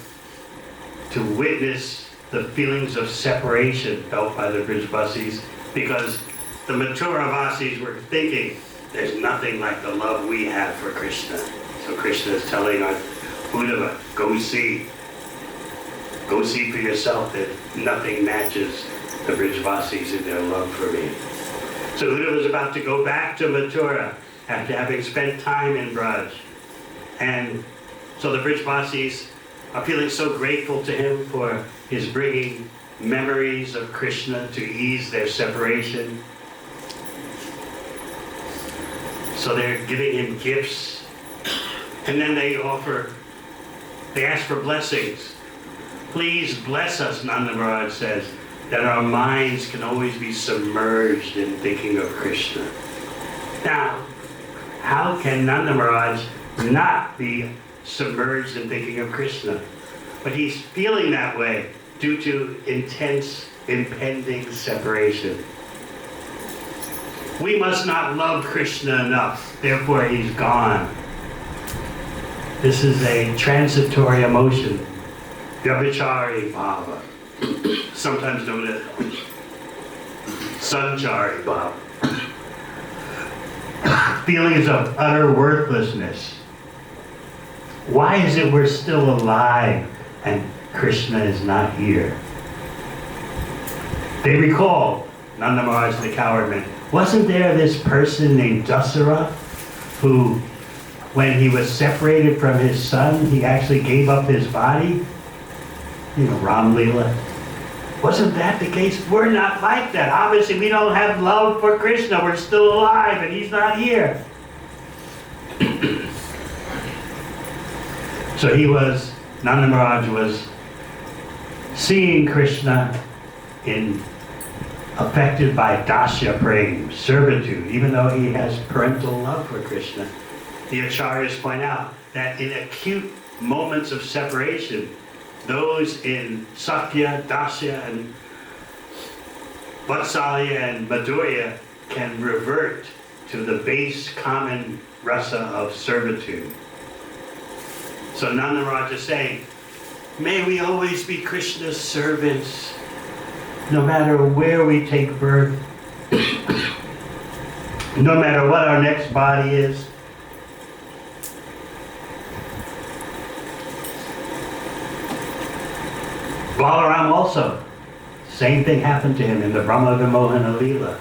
to witness the feelings of separation felt by the Brijvasis, because the Mathura Vasis were thinking, there's nothing like the love we have for Krishna. So Krishna is telling Uddhava, go see for yourself that nothing matches the Brijvasis in their love for me. So Uddhava was about to go back to Mathura after having spent time in Braj. And so the Brijvasis are feeling so grateful to him for his bringing memories of Krishna to ease their separation. So they're giving him gifts. And then they ask for blessings. Please bless us, Nanda Maharaj says, that our minds can always be submerged in thinking of Krishna. Now, how can Nanda Maharaj not be submerged in thinking of Krishna? But he's feeling that way due to intense, impending separation. We must not love Krishna enough, therefore he's gone. This is a transitory emotion. Vyabhichari bhava, sometimes known as sanchari bhava. Feelings of utter worthlessness. Why is it we're still alive and Krishna is not here? They recall, Nanda Maharaj and the cowherd men, wasn't there this person named Dasara who, when he was separated from his son, he actually gave up his body? You know, Ram Leela. Wasn't that the case? We're not like that. Obviously, we don't have love for Krishna. We're still alive and he's not here. So Nanda Maharaj was seeing Krishna affected by dasya prem, servitude, even though he has parental love for Krishna. The acharyas point out that in acute moments of separation, those in Sakya, Dasya, and Vatsalya and Madhurya can revert to the base common rasa of servitude. So Nanda Maharaj is saying, may we always be Krishna's servants, no matter where we take birth, no matter what our next body is. Balaram also, same thing happened to him in the Brahma Vimohana Leela.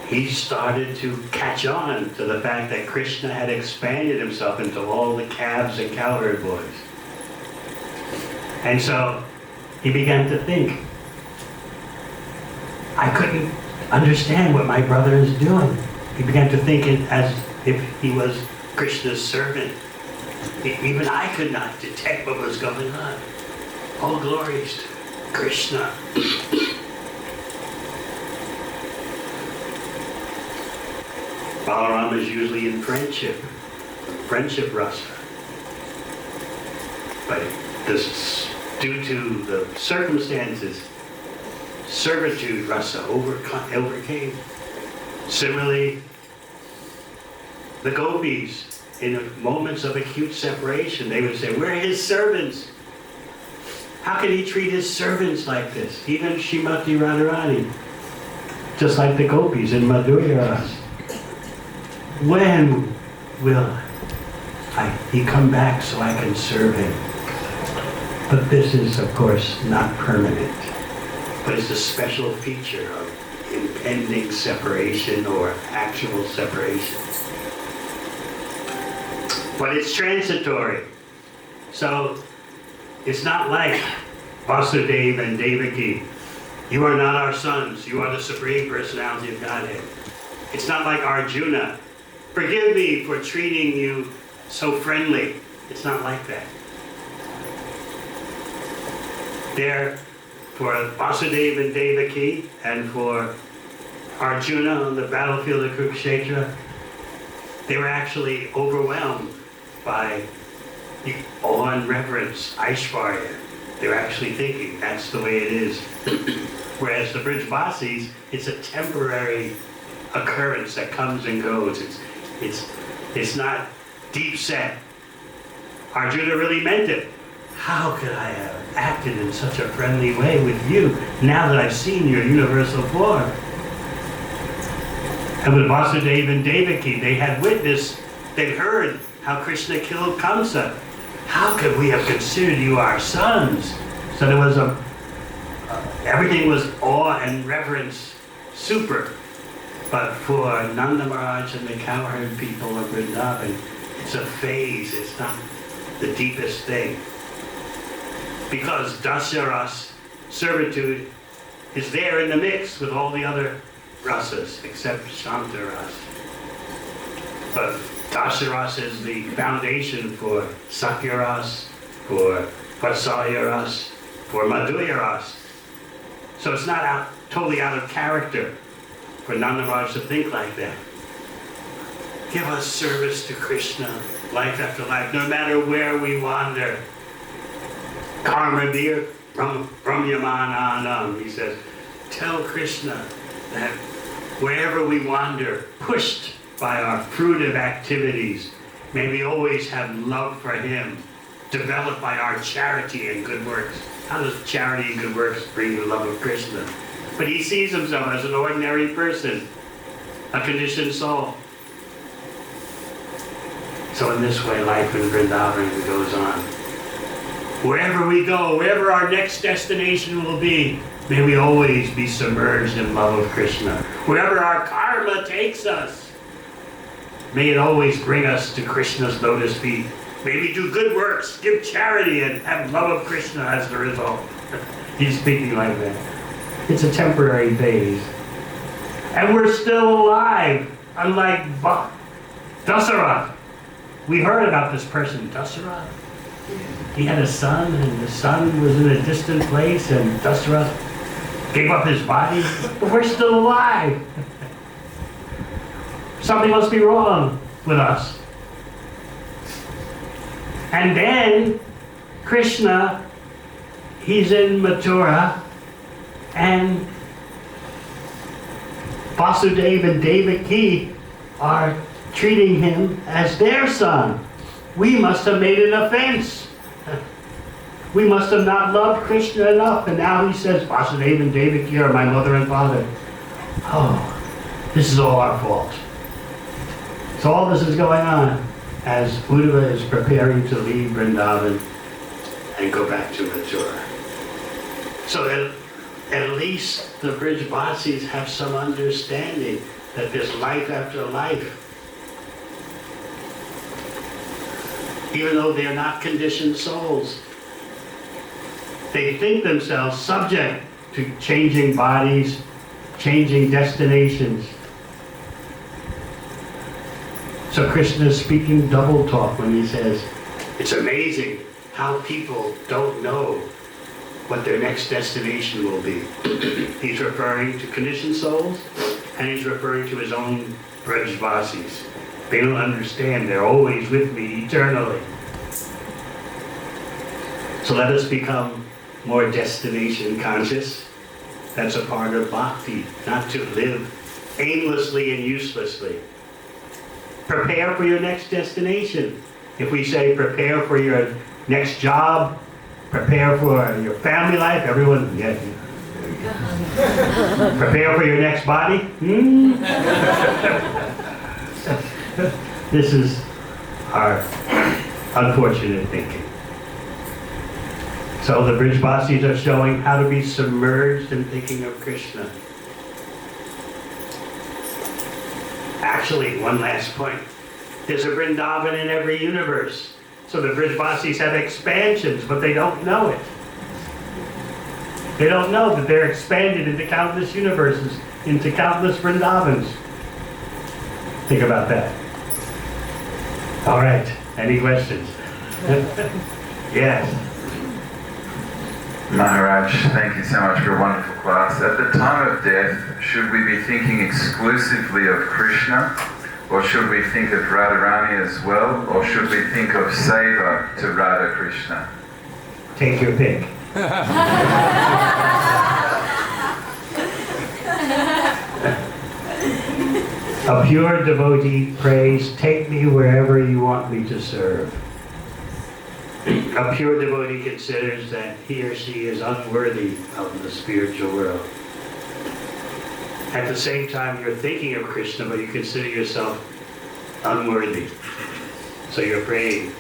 He started to catch on to the fact that Krishna had expanded himself into all the calves and cowherd boys. And so he began to think, I couldn't understand what my brother is doing. He began to think as if he was Krishna's servant. Even I could not detect what was going on. All glories to Krishna. Balaram is usually in friendship rasa. But this, due to the circumstances, servitude rasa overcame. Similarly, the gopis, in moments of acute separation, they would say, we're his servants. How can he treat his servants like this? Even Srimati Radharani, just like the gopis in Madhurya Rasa. When will he come back so I can serve him? But this is, of course, not permanent. But it's a special feature of impending separation or actual separation. But it's transitory. So it's not like Vasudeva and Devaki. You are not our sons. You are the Supreme Personality of Godhead. It's not like Arjuna. Forgive me for treating you so friendly. It's not like that. There, for Vasudeva and Devaki, and for Arjuna on the battlefield of Kurukshetra, they were actually overwhelmed by the awe and reverence, Aishvarya. They were actually thinking that's the way it is. Whereas the Brijvasis, it's a temporary occurrence that comes and goes. It's not deep set. Arjuna really meant it. How could I have acted in such a friendly way with you now that I've seen your universal form? And with Vasudeva and Devaki, they had witnessed, they'd heard how Krishna killed Kamsa. How could we have considered you our sons? So there was everything was awe and reverence, super. But for Nanda Maharaj and the cowherd people of Vrindavan, it's a phase, it's not the deepest thing. Because Dasyaras, servitude, is there in the mix with all the other rasas, except Shantaras. But Dasyaras is the foundation for Sakyaras, for Vatsalyaras, for Madhuryaras. So it's not totally out of character for Nanda Maharaj to think like that. Give us service to Krishna, life after life, no matter where we wander. Karma dear, Brahmayamananam, he says, tell Krishna that wherever we wander, pushed by our fruitive activities, may we always have love for him, developed by our charity and good works. How does charity and good works bring you love of Krishna? But he sees himself as an ordinary person, a conditioned soul. So in this way, life in Vrindavan goes on. Wherever we go, wherever our next destination will be, may we always be submerged in love of Krishna. Wherever our karma takes us, may it always bring us to Krishna's lotus feet. May we do good works, give charity, and have love of Krishna as the result. He's speaking like that. It's a temporary phase. And we're still alive, unlike Dasarath. We heard about this person, Dasarath. He had a son, and the son was in a distant place, and Dasarath gave up his body. But we're still alive. Something must be wrong with us. And then Krishna, he's in Mathura, and Vasudeva and Devaki are treating him as their son. We must have made an offense. We must have not loved Krishna enough. And now he says, Vasudeva and Devaki are my mother and father. Oh, this is all our fault. So all this is going on as Uddhava is preparing to leave Vrindavan and go back to Mathura. So at least the Brijvasis have some understanding that there's life after life. Even though they're not conditioned souls, they think themselves subject to changing bodies, changing destinations. So Krishna is speaking double talk when he says, it's amazing how people don't know what their next destination will be. He's referring to conditioned souls, and he's referring to his own Brajvasis. They don't understand, they're always with me eternally. So let us become more destination conscious. That's a part of bhakti, not to live aimlessly and uselessly. Prepare for your next destination. If we say prepare for your next job, prepare for your family life, everyone, yeah. Prepare for your next body. This is our unfortunate thinking. So the Brijvasis are showing how to be submerged in thinking of Krishna. Actually, one last point. There's a Vrindavan in every universe. So the Brijvasis have expansions, but they don't know it. They don't know that they're expanded into countless universes, into countless Vrindavans. Think about that. All right. Any questions? Yes. Maharaj, thank you so much for a wonderful class. At the time of death, should we be thinking exclusively of Krishna, or should we think of Radharani as well, or should we think of Seva to Radha Krishna? Take your pick. A pure devotee prays, take me wherever you want me to serve. A pure devotee considers that he or she is unworthy of the spiritual world. At the same time, you're thinking of Krishna, but you consider yourself unworthy. So you're praying,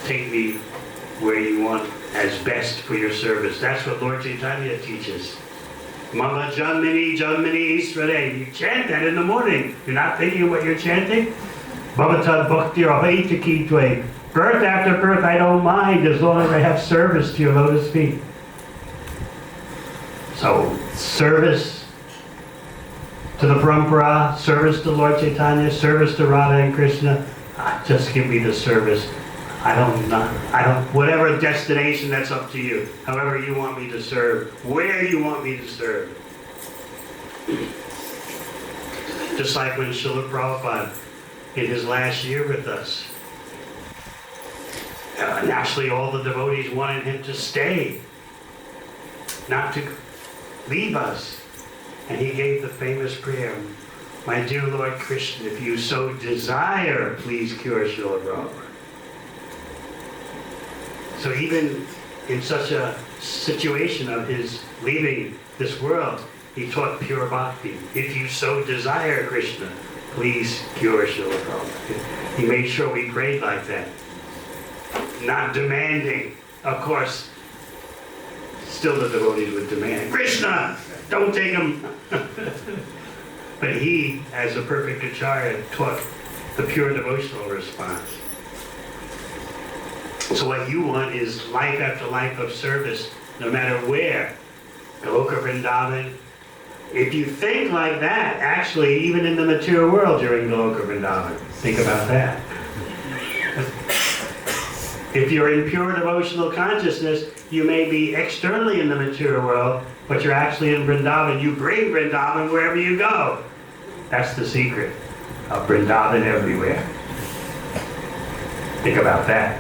take me where you want as best for your service. That's what Lord Chaitanya teaches. Mama Janmini Janmini Israel. You chant that in the morning. You're not thinking of what you're chanting? Bhavatad Bhakti Rahaita Kitwe. Birth after birth, I don't mind as long as I have service to your lotus feet. So, service to the Parampara, service to Lord Chaitanya, service to Radha and Krishna. Just give me the service. I don't, whatever destination, that's up to you. However you want me to serve, where you want me to serve. Just like when Srila Prabhupada, in his last year with us, naturally all the devotees wanted him to stay, not to leave us. And he gave the famous prayer, my dear Lord Krishna, if you so desire, please cure Srila Prabhupada. So even in such a situation of his leaving this world, he taught pure bhakti. If you so desire, Krishna, please cure Srila Prabhupada. He made sure we prayed like that. Not demanding. Of course, still the devotees would demand, Krishna, don't take him. But he, as a perfect acharya, taught the pure devotional response. So what you want is life after life of service, no matter where. Goloka Vrindavan. If you think like that, actually, even in the material world, you're in Goloka Vrindavan. Think about that. If you're in pure devotional consciousness, you may be externally in the material world, but you're actually in Vrindavan. You bring Vrindavan wherever you go. That's the secret of Vrindavan everywhere. Think about that.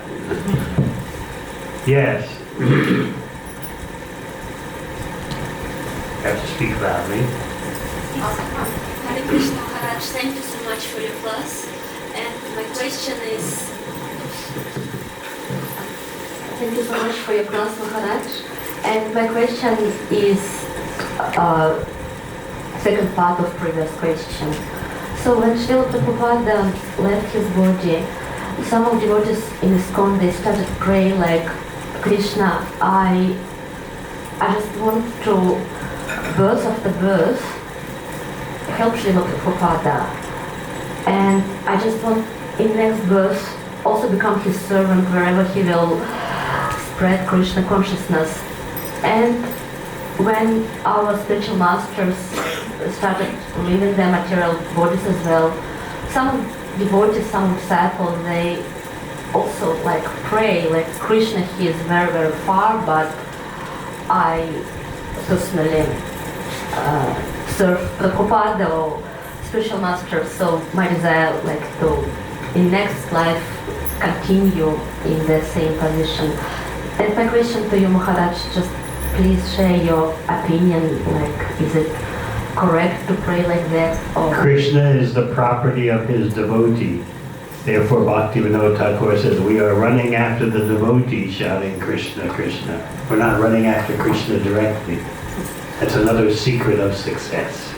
Yes. You have to speak loudly. Hare Krishna Maharaj, thank you so much for your class. And my question is... Thank you so much for your class, Maharaj. And my question is second part of previous question. So when Srila Prabhupada left his body, some of devotees in ISKCON, they started praying like, Krishna, I just want to, verse after verse, help Srila Prabhupada. And I just want, in next verse, also become his servant wherever he will spread Krishna consciousness. And when our spiritual masters started leaving their material bodies as well, some devotees, some disciples, they also like pray, like Krishna, he is very, very far, but I personally serve Prabhupada or spiritual master, so my desire like to in next life continue in the same position. And my question to you, Maharaj, just please share your opinion, like is it correct to pray like that? Or Krishna is the property of his devotee. Therefore Bhaktivinoda Thakur says we are running after the devotee shouting Krishna, Krishna. We're not running after Krishna directly. That's another secret of success.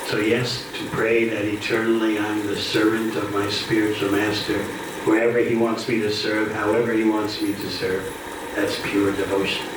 So yes, to pray that eternally I'm the servant of my spiritual master, wherever he wants me to serve, however he wants me to serve, that's pure devotion.